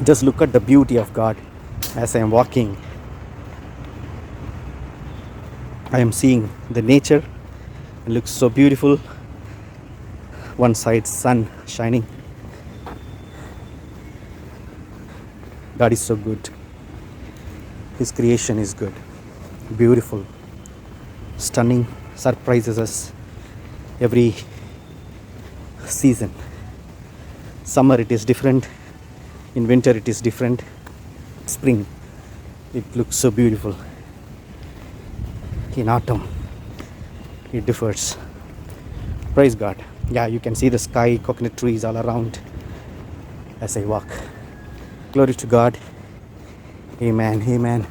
Just look at the beauty of God. As I am walking, I am seeing the nature. It looks so beautiful. One side sun shining. God is so good. His creation is good, beautiful, stunning, surprises us every season. Summer it is different, in winter it is different, spring it looks so beautiful, in autumn it differs. Praise God. Yeah, you can see the sky, coconut trees all around as I walk. Glory to God. Amen, amen.